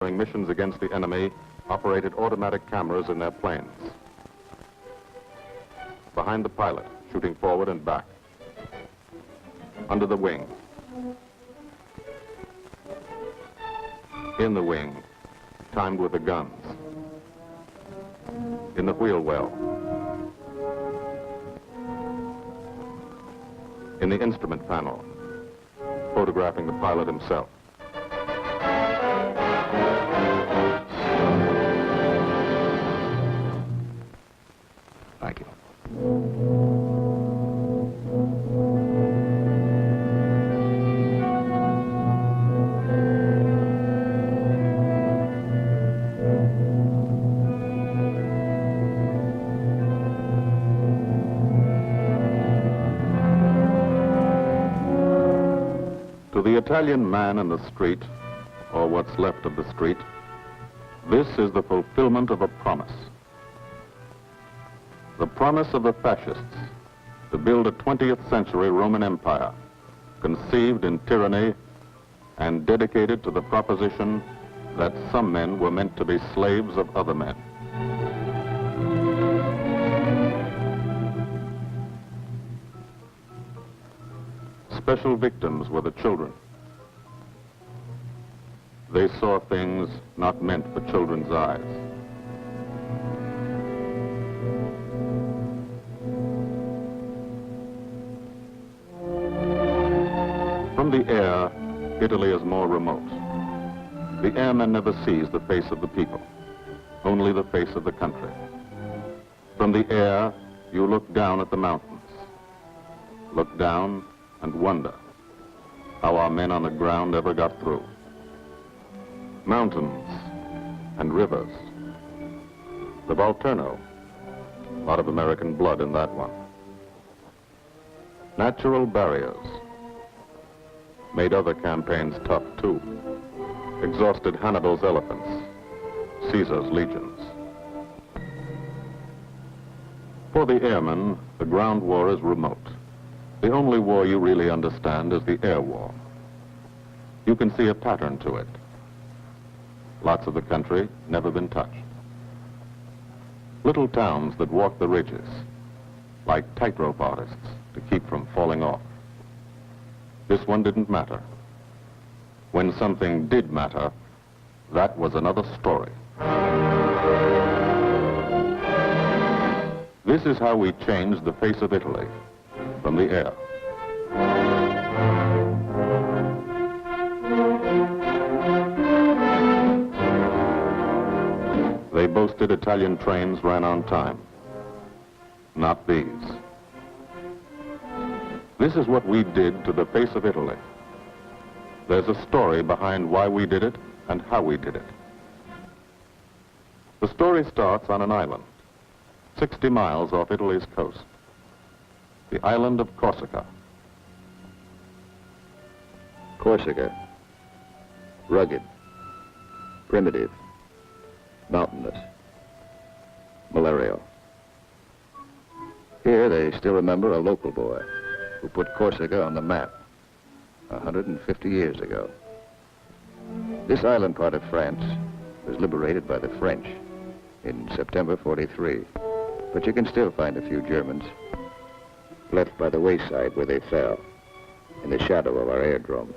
During missions against the enemy, operated automatic cameras in their planes. Behind the pilot, shooting forward and back. Under the wing. In the wing, timed with the guns. In the wheel well. In the instrument panel, photographing the pilot himself. Thank you. To the Italian man in the street, or what's left of the street, this is the fulfillment of a promise. The promise of the fascists to build a 20th century Roman Empire, conceived in tyranny and dedicated to the proposition that some men were meant to be slaves of other men. Special victims were the children. They saw things not meant for children's eyes. From the air, Italy is more remote. The airman never sees the face of the people, only the face of the country. From the air, you look down at the mountains. Look down and wonder how our men on the ground ever got through. Mountains and rivers. The Volturno, a lot of American blood in that one. Natural barriers made other campaigns tough too. Exhausted Hannibal's elephants, Caesar's legions. For the airmen, the ground war is remote. The only war you really understand is the air war. You can see a pattern to it. Lots of the country never been touched. Little towns that walk the ridges, like tightrope artists to keep from falling off. This one didn't matter. When something did matter, that was another story. This is how we changed the face of Italy. From the air. They boasted Italian trains ran on time. Not these. This is what we did to the face of Italy. There's a story behind why we did it and how we did it. The story starts on an island, 60 miles off Italy's coast. The island of Corsica. Corsica. Rugged. Primitive. Mountainous. Malarial. Here they still remember a local boy who put Corsica on the map 150 years ago. This island part of France was liberated by the French in September 43, but you can still find a few Germans left by the wayside where they fell, in the shadow of our aerodromes.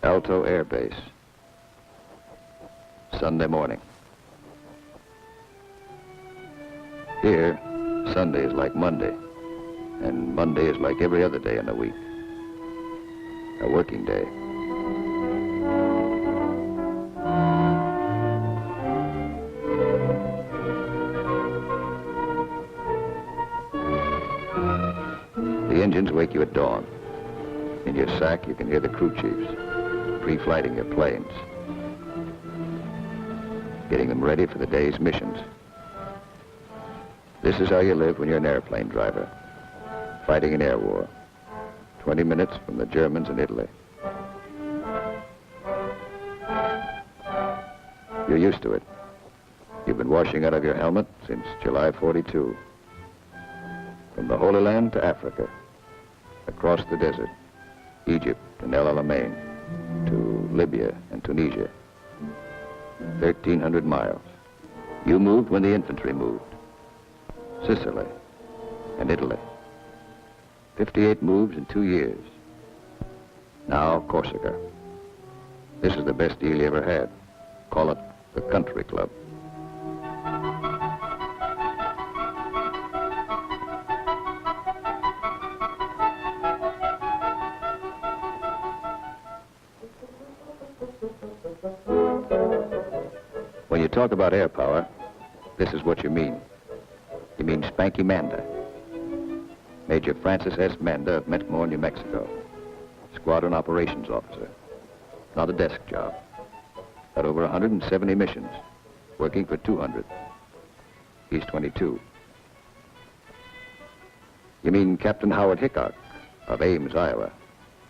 Alto Air Base. Sunday morning. Here, Sunday is like Monday, and Monday is like every other day in the week. A working day. The engines wake you at dawn. In your sack, you can hear the crew chiefs pre-flighting your planes, getting them ready for the day's missions. This is how you live when you're an airplane driver, fighting an air war, 20 minutes from the Germans in Italy. You're used to it. You've been washing out of your helmet since July 42. From the Holy Land to Africa, across the desert, Egypt and El Alamein, to Libya and Tunisia. 1,300 miles. You moved when the infantry moved. Sicily and Italy. 58 moves in 2 years. Now Corsica. This is the best deal you ever had. Call it the country club. When you talk about air power, this is what you mean. You mean Spanky Manda. Major Francis S. Manda of Metmore, New Mexico. Squadron operations officer. Not a desk job. Had over 170 missions, working for 200. He's 22. You mean Captain Howard Hickok of Ames, Iowa.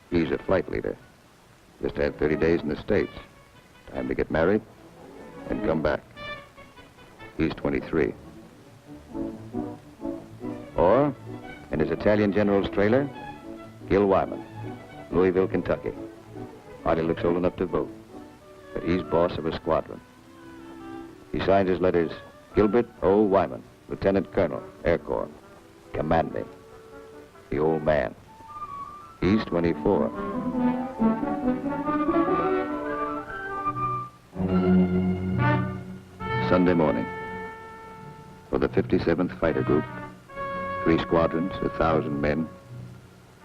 He's a flight leader. Just had 30 days in the States. Time to get married and come back. He's 23. Or, in his Italian general's trailer, Gil Wyman, Louisville, Kentucky. Hardly looks old enough to vote, but he's boss of a squadron. He signed his letters, Gilbert O. Wyman, Lieutenant Colonel, Air Corps, commanding. The old man. He's 24. Sunday morning. For the 57th Fighter Group, 3 squadrons, 1,000 men,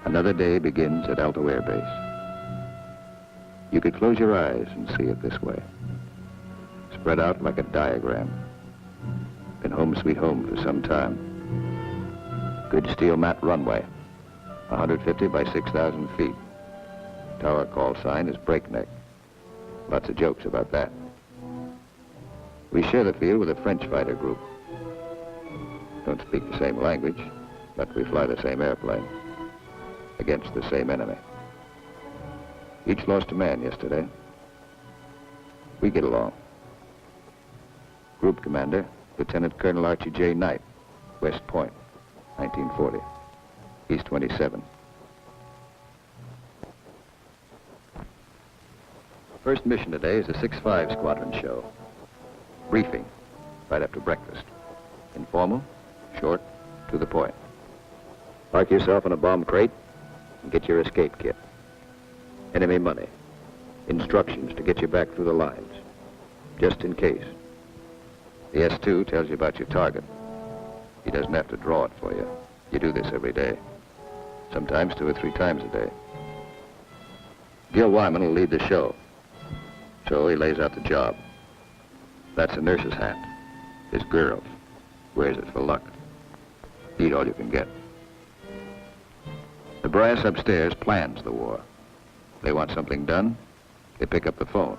another day begins at Alto Air Base. You could close your eyes and see it this way. Spread out like a diagram. Been home sweet home for some time. Good steel mat runway, 150 by 6,000 feet. Tower call sign is Breakneck. Lots of jokes about that. We share the field with a French fighter group. Don't speak the same language, but we fly the same airplane against the same enemy. Each lost a man yesterday. We get along. Group commander, Lieutenant Colonel Archie J. Knight, West Point, 1940. He's 27. First mission today is a 6-5 squadron show. Briefing, right after breakfast. Informal, short, to the point. Park yourself in a bomb crate and get your escape kit. Enemy money. Instructions to get you back through the lines, just in case. The S2 tells you about your target. He doesn't have to draw it for you. You do this every day, sometimes 2 or 3 times a day. Gil Wyman will lead the show, so he lays out the job. That's a nurse's hat. His girl wears it for luck. Eat all you can get. The brass upstairs plans the war. They want something done, they pick up the phone.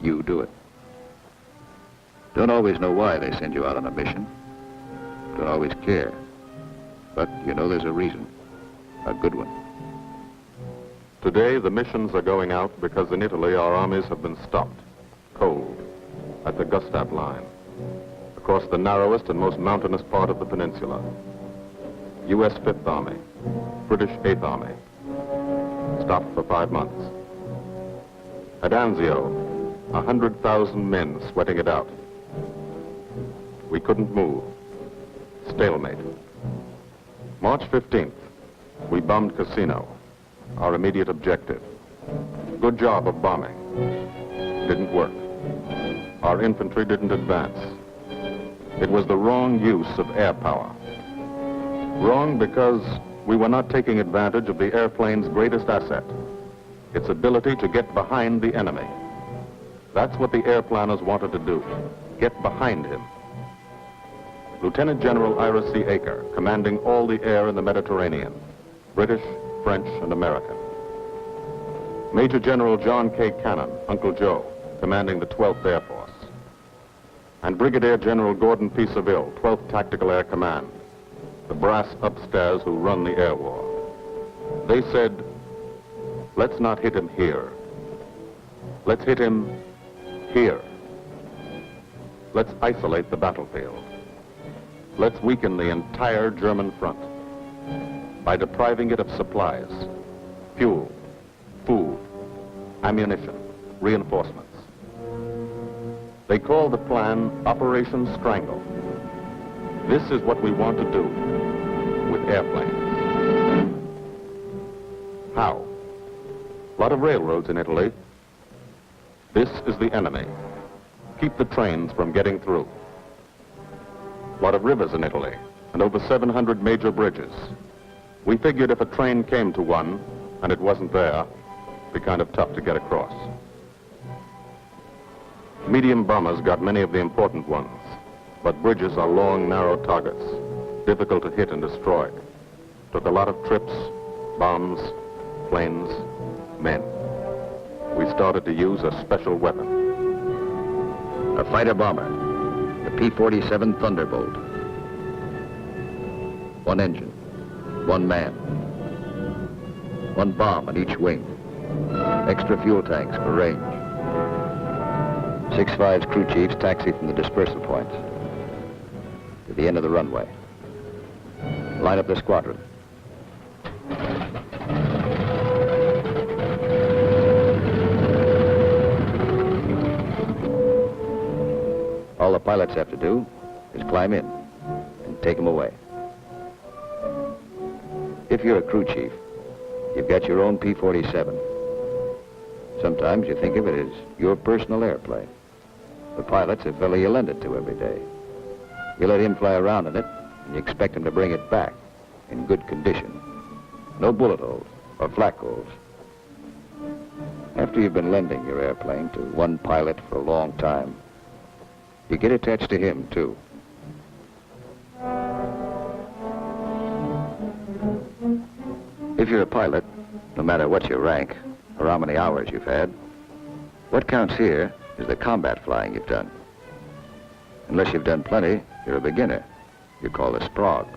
You do it. Don't always know why they send you out on a mission. Don't always care. But you know there's a reason. A good one. Today, the missions are going out because in Italy our armies have been stopped, cold, at the Gustav Line, across the narrowest and most mountainous part of the peninsula. U.S. 5th Army, British 8th Army, stopped for 5 months. At Anzio, 100,000 men sweating it out. We couldn't move. Stalemate. March 15th, we bombed Cassino, our immediate objective. Good job of bombing. Didn't work. Our infantry didn't advance. It was the wrong use of air power. Wrong because we were not taking advantage of the airplane's greatest asset, its ability to get behind the enemy. That's what the air planners wanted to do, get behind him. Lieutenant General Ira C. Aker, commanding all the air in the Mediterranean, British, French, and American. Major General John K. Cannon, Uncle Joe, commanding the 12th Air Force. And Brigadier General Gordon P. Seville, 12th Tactical Air Command, the brass upstairs who run the air war. They said, let's not hit him here. Let's hit him here. Let's isolate the battlefield. Let's weaken the entire German front. by depriving it of supplies, fuel, food, ammunition, reinforcements. They call the plan Operation Strangle. This is what we want to do with airplanes. How? A lot of railroads in Italy. This is the enemy. Keep the trains from getting through. A lot of rivers in Italy, and over 700 major bridges. We figured if a train came to one, and it wasn't there, it'd be kind of tough to get across. Medium bombers got many of the important ones, but bridges are long, narrow targets, difficult to hit and destroy. Took a lot of trips, bombs, planes, men. We started to use a special weapon. A fighter bomber, the P-47 Thunderbolt. One engine, one man, one bomb on each wing, extra fuel tanks for range. 6-5's crew chiefs taxi from the dispersal points to the end of the runway. Line up the squadron. All the pilots have to do is climb in and take them away. If you're a crew chief, you've got your own P-47. Sometimes you think of it as your personal airplane. The pilot's a fellow you lend it to every day. You let him fly around in it, and you expect him to bring it back in good condition. No bullet holes or flak holes. After you've been lending your airplane to one pilot for a long time, you get attached to him, too. If you're a pilot, no matter what your rank or how many hours you've had, what counts here is the combat flying you've done. Unless you've done plenty, you're a beginner. You're called a sprog.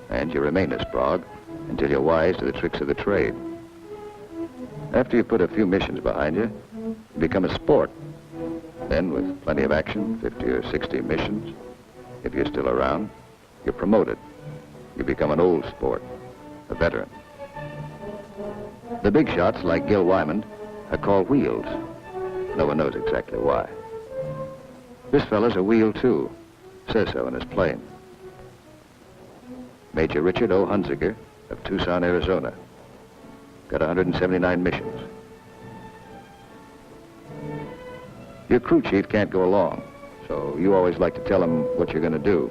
And you remain a sprog until you're wise to the tricks of the trade. After you put a few missions behind you, you become a sport. Then, with plenty of action, 50 or 60 missions, if you're still around, you're promoted. You become an old sport, a veteran. The big shots, like Gil Wyman, are called wheels. No one knows exactly why. This fella's a wheel, too. Says so in his plane. Major Richard O. Hunziker of Tucson, Arizona. Got 179 missions. Your crew chief can't go along, so you always like to tell him what you're going to do.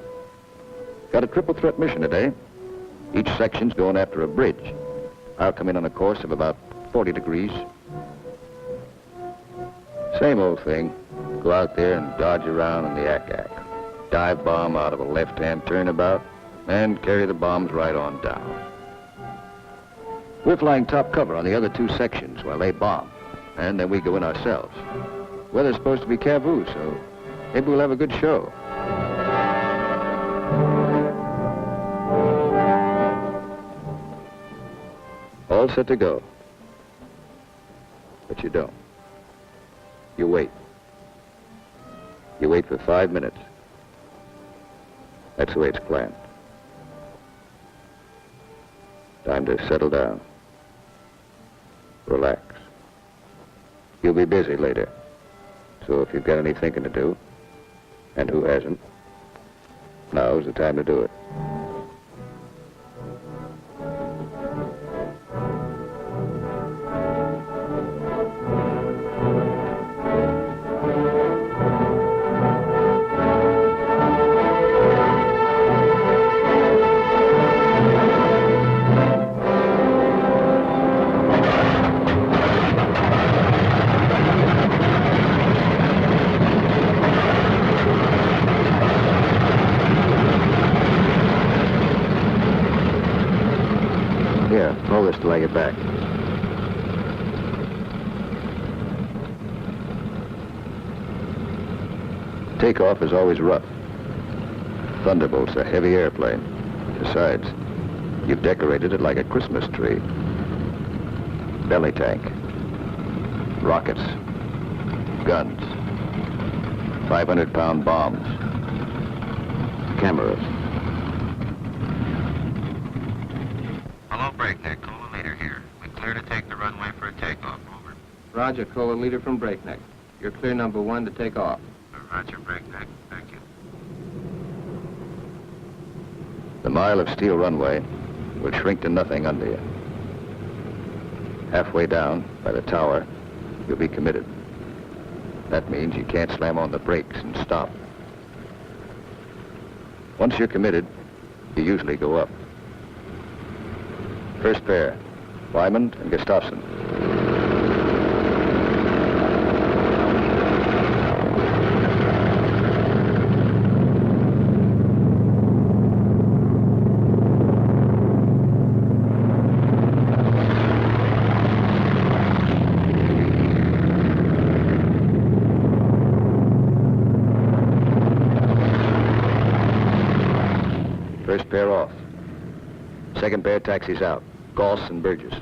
Got a triple threat mission today. Each section's going after a bridge. I'll come in on a course of about 40 degrees. Same old thing. Go out there and dodge around in the ack-ack. Dive bomb out of a left-hand turnabout and carry the bombs right on down. We're flying top cover on the other two sections while they bomb, and then we go in ourselves. Weather's supposed to be Cavoo, so maybe we'll have a good show. All set to go. But you don't. You wait. You wait for 5 minutes. That's the way it's planned. Time to settle down. Relax. You'll be busy later. So if you've got any thinking to do, and who hasn't, now's the time to do it. Here, roll this till I get back. Takeoff is always rough. Thunderbolt's a heavy airplane. Besides, you've decorated it like a Christmas tree. Belly tank, rockets, guns, 500-pound bombs, cameras. Breakneck, Cola leader here. We're clear to take the runway for a takeoff. Over. Roger, Cola leader from Breakneck. You're clear number 1 to take off. Roger, Breakneck. Thank you. The mile of steel runway will shrink to nothing under you. Halfway down, by the tower, you'll be committed. That means you can't slam on the brakes and stop. Once you're committed, you usually go up. First pair, Wyman and Gustafson. First pair off. Second pair taxis out. Goss and Burgess.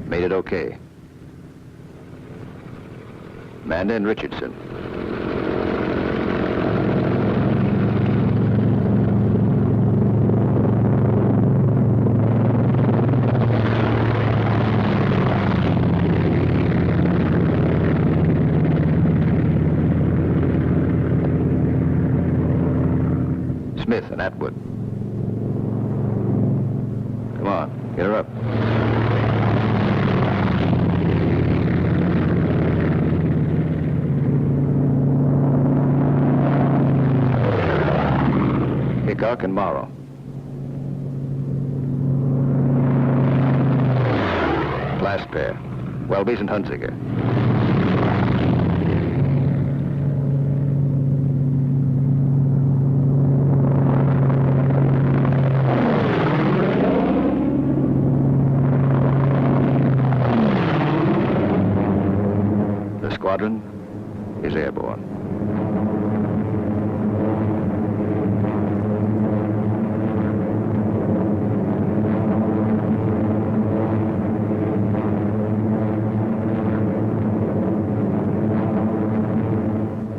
Made it okay. Manda and Richardson. Smith and Atwood. Come on, get her up. Hickok and Morrow. Last pair, Welby's and Hunziker. The squadron is airborne.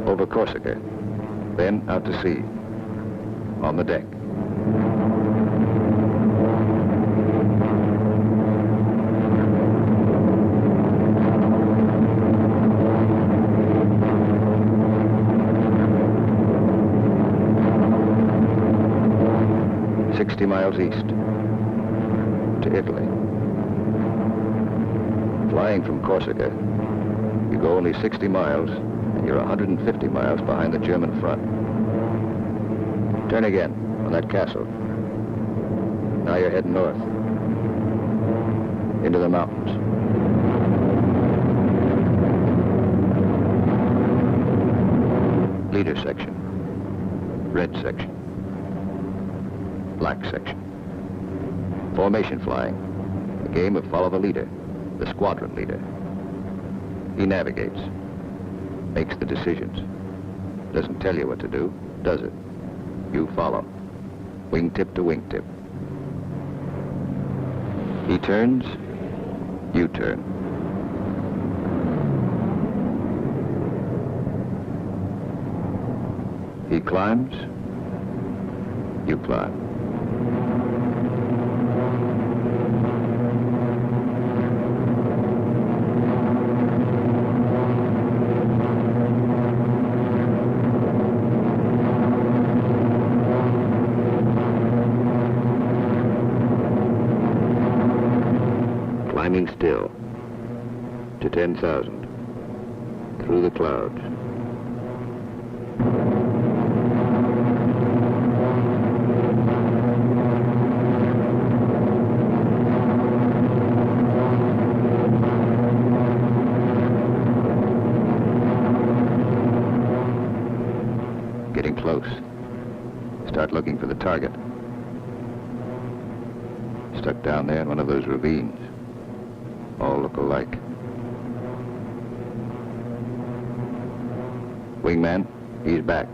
Over Corsica, then out to sea, on the deck. Miles east to Italy. Flying from Corsica, you go only 60 miles and you're 150 miles behind the German front. Turn again on that castle. Now you're heading north into the mountains. Leader section, red section, black section. Formation flying, a game of follow the leader, the squadron leader. He navigates, makes the decisions. Doesn't tell you what to do, does it? You follow, wingtip to wingtip. He turns, you turn. He climbs, you climb. Climbing still to 10,000 through the clouds. Getting close. Start looking for the target. Stuck down there in one of those ravines. All look alike. Wingman, he's back.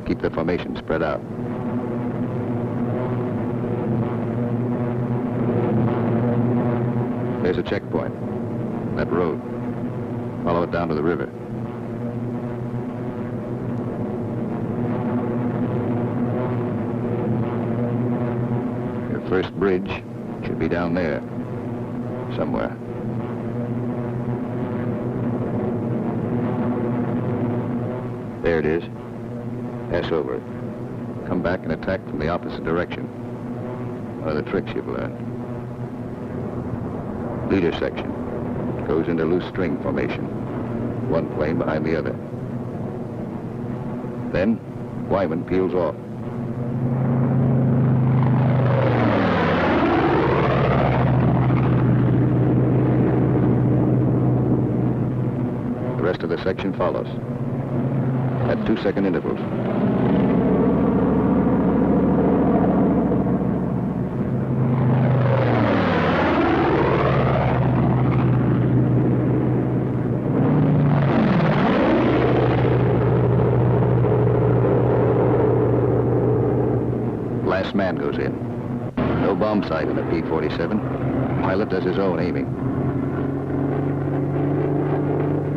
Keep the formation spread out. There's a checkpoint. That road. Follow it down to the river. Your first bridge should be down there. Somewhere. There it is. Pass over it. Come back and attack from the opposite direction. One of the tricks you've learned. Leader section. Goes into loose string formation. One plane behind the other. Then, Wyman peels off. The rest of the section follows. At 2-second intervals. Last man goes in. No bomb sight in the P-47. Pilot does his own aiming.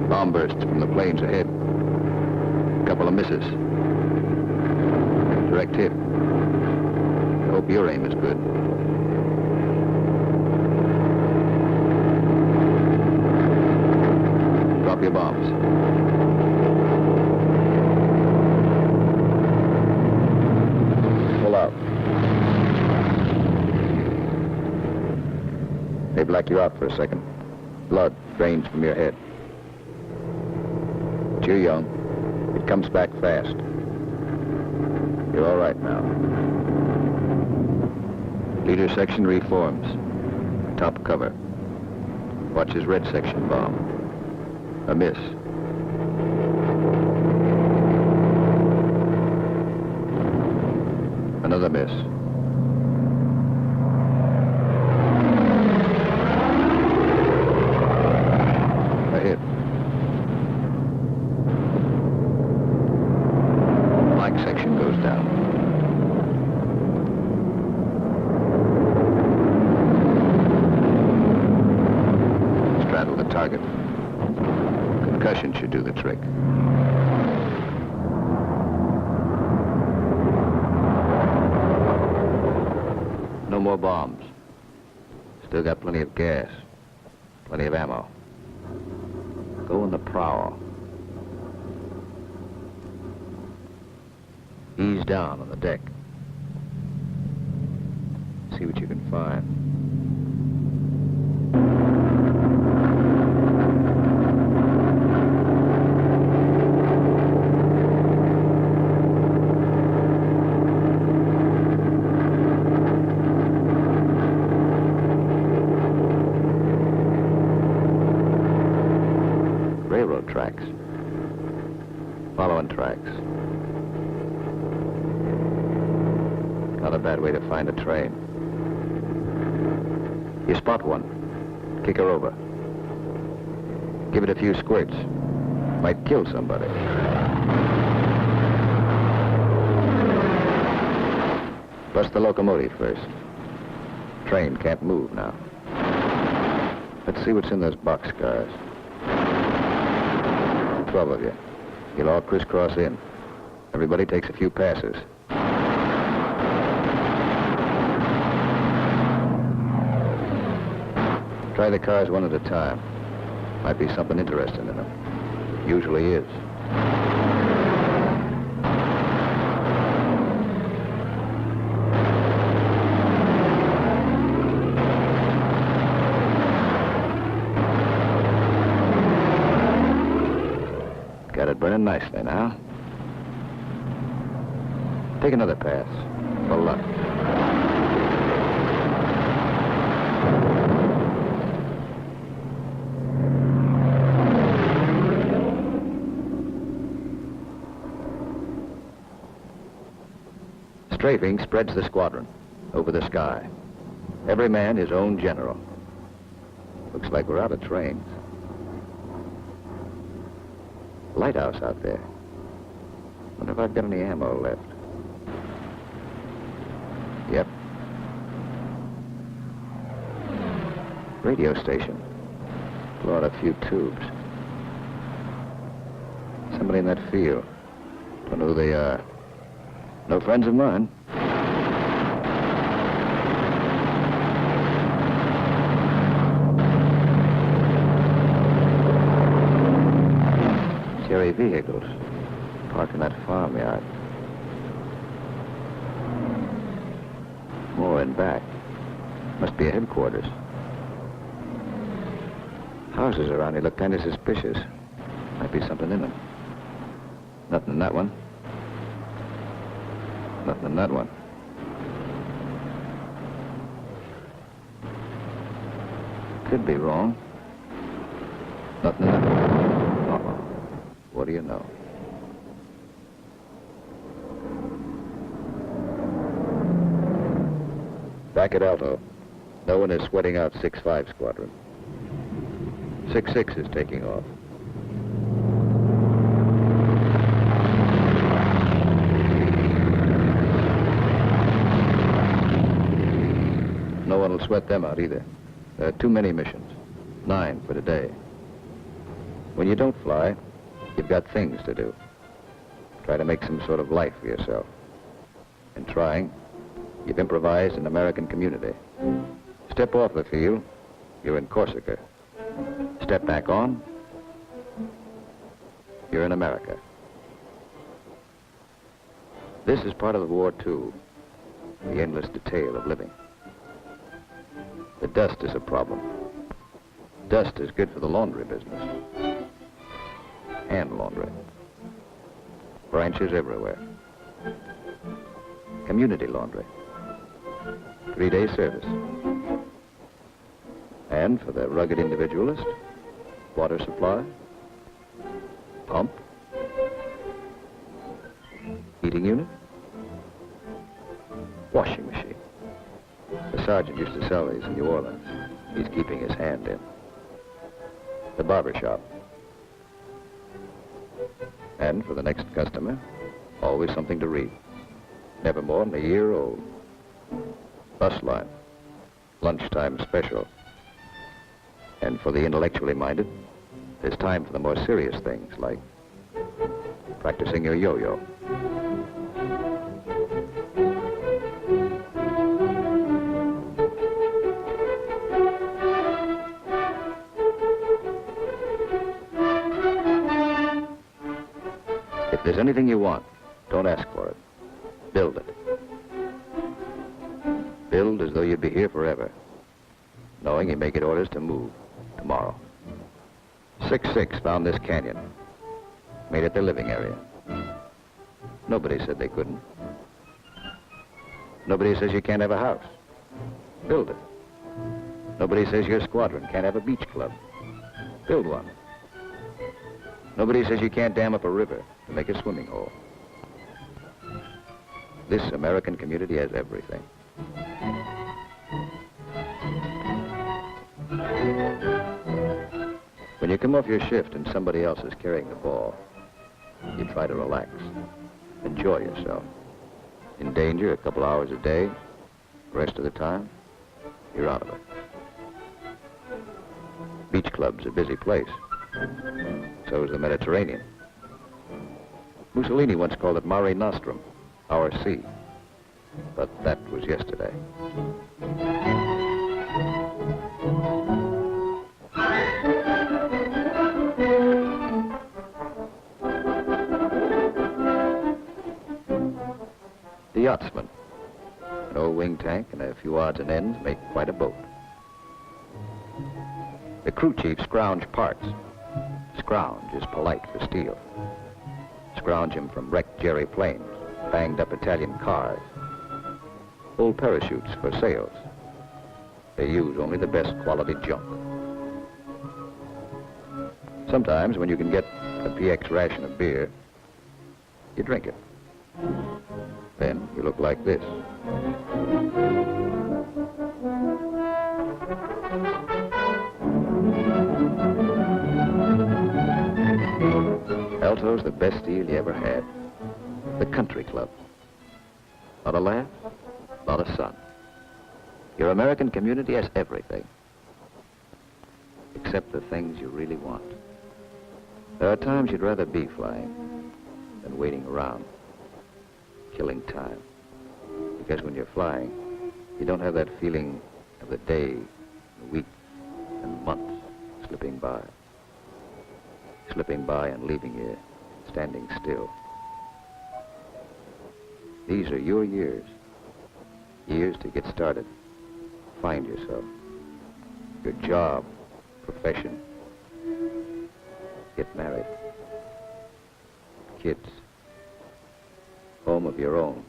Bomb bursts from the planes ahead. Couple of misses. Direct hit. I hope your aim is good. Drop your bombs. Pull out. They black you out for a second. Blood drains from your head. But you're young. It comes back fast. You're all right now. Leader section reforms. Top cover. Watch his red section bomb. A miss. Another miss. A hit. Section goes down. Straddle the target. Concussion should do the trick. No more bombs. Still got plenty of gas. Plenty of ammo. Go on the prowl. Ease down on the deck. See what you can find. Railroad tracks. Following tracks. Not a bad way to find a train. You spot one. Kick her over. Give it a few squirts. Might kill somebody. Bust the locomotive first. Train can't move now. Let's see what's in those boxcars. 12 of you. You'll all crisscross in. Everybody takes a few passes. Try the cars one at a time. Might be something interesting in them. Usually is. Got it burning nicely now. Take another pass. For luck. Strafing spreads the squadron over the sky. Every man his own general. Looks like we're out of trains. Lighthouse out there. Wonder if I've got any ammo left. Yep. Radio station. Blow out a few tubes. Somebody in that field. Don't know who they are. No friends of mine. Cherry vehicles parked in that farmyard. More in back. Must be a headquarters. Houses around here look kind of suspicious. Might be something in them. Nothing in that one. Nothing in that one. Could be wrong. Nothing in that one. Uh-oh. What do you know? Back at Alto. No one is sweating out 6-5 squadron. 6-6 is taking off. No one will sweat them out either. There are too many missions. 9 for today. When you don't fly, you've got things to do. Try to make some sort of life for yourself. In trying, you've improvised an American community. Step off the field, you're in Corsica. Step back on, you're in America. This is part of the war, too. The endless detail of living. The dust is a problem. Dust is good for the laundry business. Hand laundry. Branches everywhere. Community laundry. 3-day service. And for the rugged individualist, water supply, pump, heating unit, washing machine. The sergeant used to sell these in New Orleans. He's keeping his hand in. The barber shop. And for the next customer, always something to read. Never more than a year old. Bus line. Lunchtime special. And for the intellectually minded, there's time for the more serious things, like practicing your yo-yo. If there's anything you want, don't ask for it. Build it. Build as though you'd be here forever, knowing you may get orders to move tomorrow. 6-6 found this canyon, made it their living area. Nobody said they couldn't. Nobody says you can't have a house. Build it. Nobody says your squadron can't have a beach club. Build one. Nobody says you can't dam up a river to make a swimming hole. This American community has everything. When you come off your shift and somebody else is carrying the ball, you try to relax, enjoy yourself. In danger a couple hours a day, the rest of the time, you're out of it. Beach club's a busy place. So is the Mediterranean. Mussolini once called it Mare Nostrum, our sea. But that was yesterday. The yachtsman. An old wing tank and a few odds and ends make quite a boat. The crew chief scrounge parts. Scrounge is polite for steel. Scrounge him from wrecked Jerry planes, banged up Italian cars, old parachutes for sails. They use only the best quality junk. Sometimes when you can get a PX ration of beer, you drink it. Then you look like this. Alto's the best deal you ever had. The country club. Not a laugh, not a sun. Your American community has everything. except the things you really want. There are times you'd rather be flying than waiting around, killing time. Because when you're flying, you don't have that feeling of the day, the week, and months slipping by and leaving you standing still. These are your years to get started, find yourself, your job, profession, get married, kids, home of your own.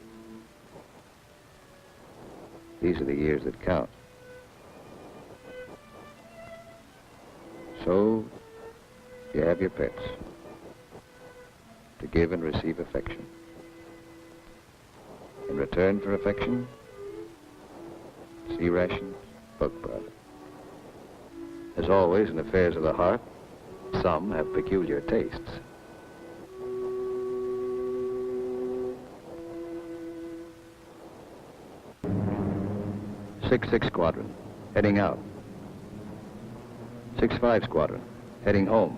These are the years that count. So, you have your pets, to give and receive affection. In return for affection, sea rations, bug bud. As always in affairs of the heart, some have peculiar tastes. Six Squadron, heading out. 6-5 Squadron, heading home.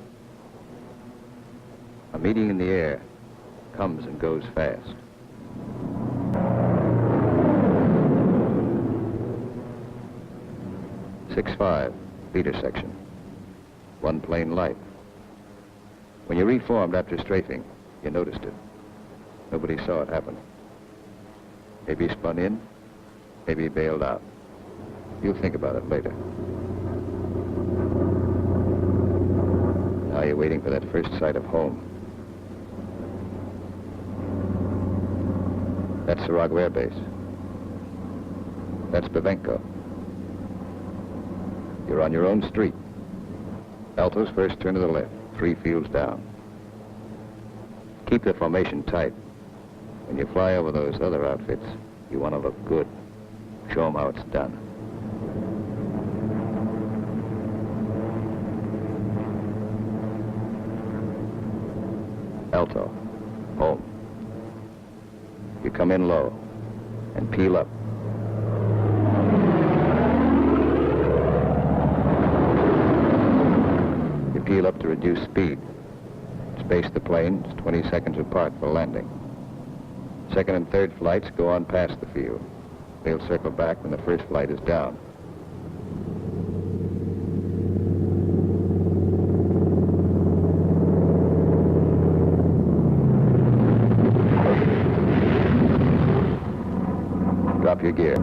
A meeting in the air comes and goes fast. Six-5, leader section. One plane light. When you reformed after strafing, you noticed it. Nobody saw it happen. Maybe spun in, maybe bailed out. You'll think about it later. Now you're waiting for that first sight of home. That's Sarago Air Base. That's Bavenko. You're on your own street. Alto's first turn to the left, 3 fields down. Keep the formation tight. When you fly over those other outfits, you want to look good. Show them how it's done. Alto, home. You come in low and peel up. You peel up to reduce speed. Space the planes 20 seconds apart for landing. Second and third flights go on past the field. They'll circle back when the first flight is down. Drop your gear.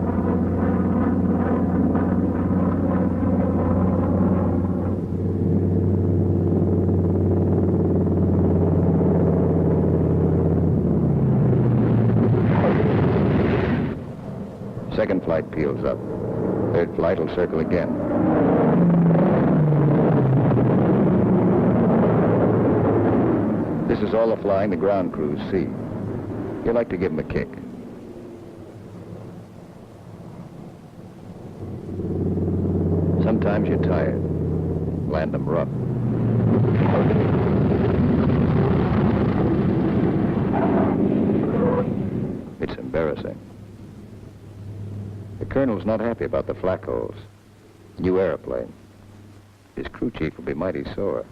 Second flight peels up. Third flight will circle again. This is all the flying the ground crews see. You like to give them a kick. Sometimes you're tired. Land them rough. It's embarrassing. The colonel's not happy about the flak holes. New airplane. His crew chief will be mighty sore.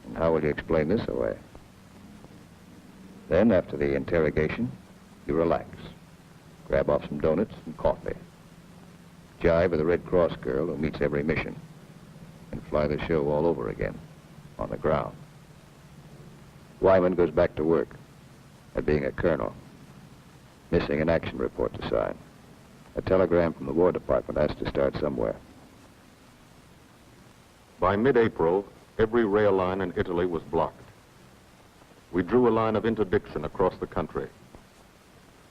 And how will you explain this away? Then, after the interrogation, you relax. Grab off some donuts and coffee. Jive with a Red Cross girl who meets every mission. And fly the show all over again, on the ground. Wyman goes back to work at being a colonel. Missing an action report to sign. A telegram from the War Department has to start somewhere. By mid-April, every rail line in Italy was blocked. We drew a line of interdiction across the country.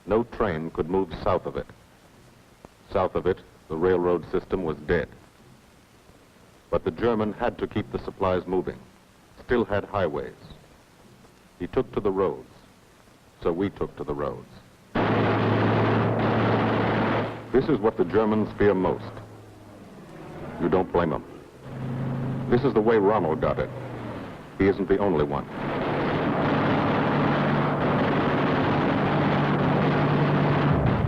No train could move south of it. South of it, the railroad system was dead. But the German had to keep the supplies moving, still had highways. He took to the roads, so we took to the roads. This is what the Germans fear most. You don't blame them. This is the way Rommel got it. He isn't the only one.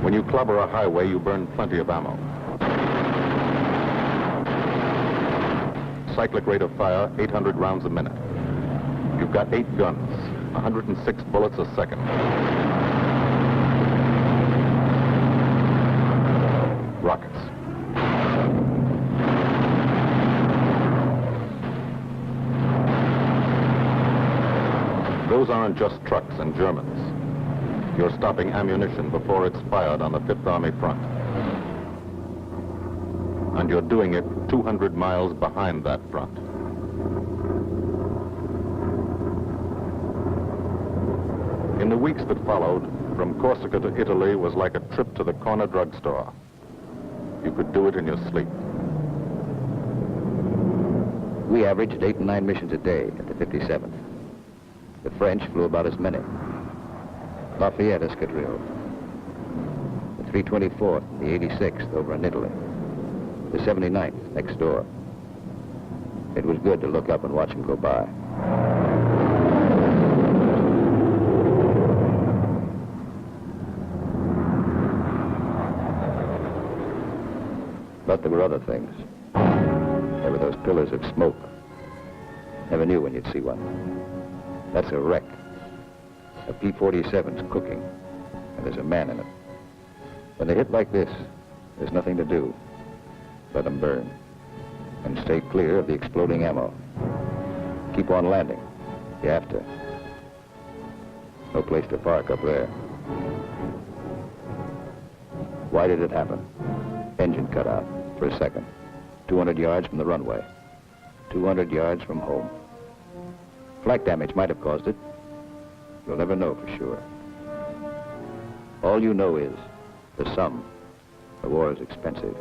When you clobber a highway, you burn plenty of ammo. cyclic rate of fire 800 rounds a minute. You've got 8 guns, 106 bullets a second. Rockets. Those aren't just trucks and Germans. You're stopping ammunition before it's fired on the Fifth Army front. And you're doing it 200 miles behind that front. In the weeks that followed, from Corsica to Italy was like a trip to the corner drugstore. You could do it in your sleep. We averaged 8 and 9 missions a day at the 57th. The French flew about as many. Lafayette Escadrille, the 324th, the 86th over in Italy, the 79th next door. It was good to look up and watch them go by. But there were other things. There were those pillars of smoke. Never knew when you'd see one. That's a wreck. A P-47's cooking, and there's a man in it. When they hit like this, there's nothing to do. Let them burn. And stay clear of the exploding ammo. Keep on landing. You have to. No place to park up there. Why did it happen? Engine cut out for a second. 200 yards from the runway. 200 yards from home. Flak damage might have caused it. You'll never know for sure. All you know is the sum. The war is expensive.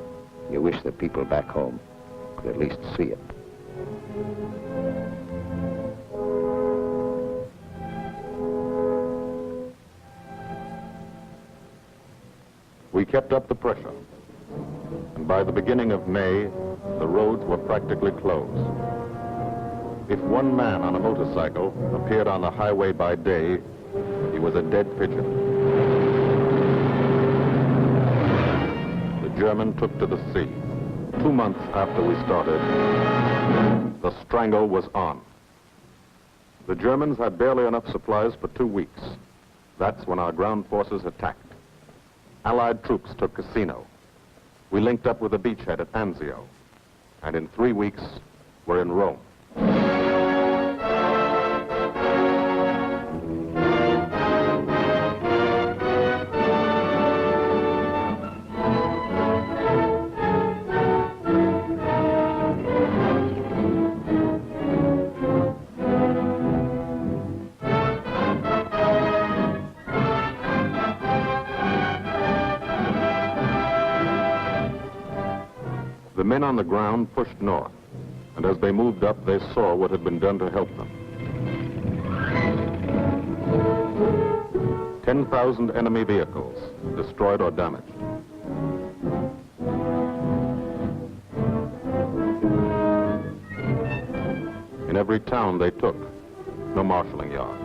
You wish the people back home could at least see it. We kept up the pressure. And by the beginning of May, the roads were practically closed. If one man on a motorcycle appeared on the highway by day, he was a dead pigeon. The German took to the sea. 2 months after we started, the strangle was on. The Germans had barely enough supplies for 2 weeks. That's when our ground forces attacked. Allied troops took Cassino. We linked up with a beachhead at Anzio. And in 3 weeks, we're in Rome. The men on the ground pushed north, and as they moved up, they saw what had been done to help them. 10,000 enemy vehicles, destroyed or damaged. In every town they took, no marshalling yard.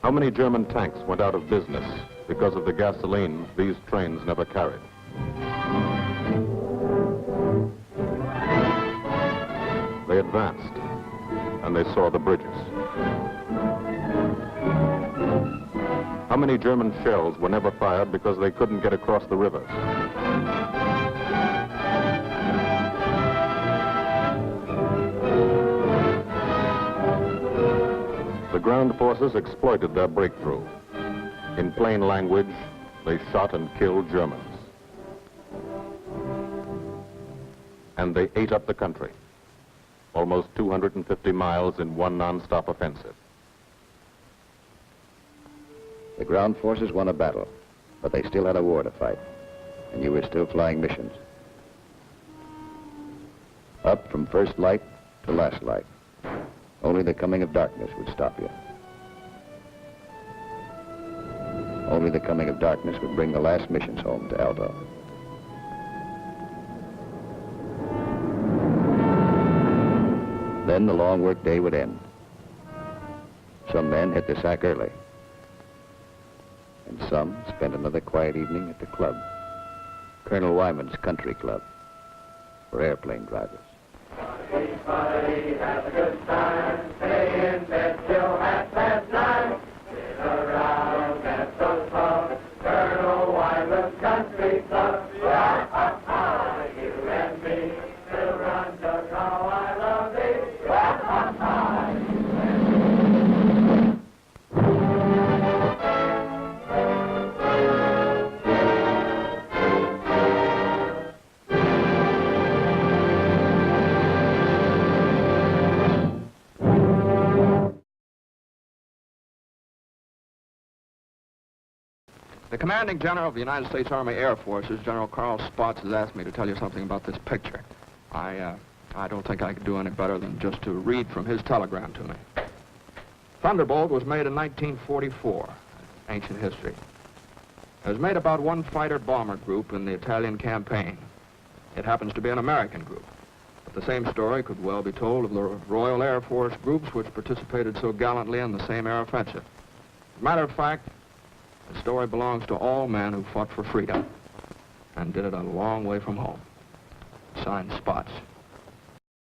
How many German tanks went out of business because of the gasoline these trains never carried? They advanced, and they saw the bridges. How many German shells were never fired because they couldn't get across the rivers? The ground forces exploited their breakthrough. In plain language, they shot and killed Germans. And they ate up the country. Almost 250 miles in one non-stop offensive. The ground forces won a battle, but they still had a war to fight, and you were still flying missions. Up from first light to last light. Only the coming of darkness would stop you. Only the coming of darkness would bring the last missions home to Aldo. Then the long work day would end. Some men hit the sack early, and some spent another quiet evening at the club, Colonel Wyman's country club. for airplane drivers. Everybody has a good time. Stay in bed till 9:30. Sit around and so fun. Colonel Wyman's Country Club. You and me will run just how I love thee. The commanding general of the United States Army Air Forces, General Carl Spaatz, has asked me to tell you something about this picture. I don't think I could do any better than just to read from his telegram to me. Thunderbolt was made in 1944, ancient history. It was made about one fighter bomber group in the Italian campaign. It happens to be an American group. But the same story could well be told of the Royal Air Force groups which participated so gallantly in the same air offensive. As a matter of fact, the story belongs to all men who fought for freedom and did it a long way from home. Signed, Spaatz.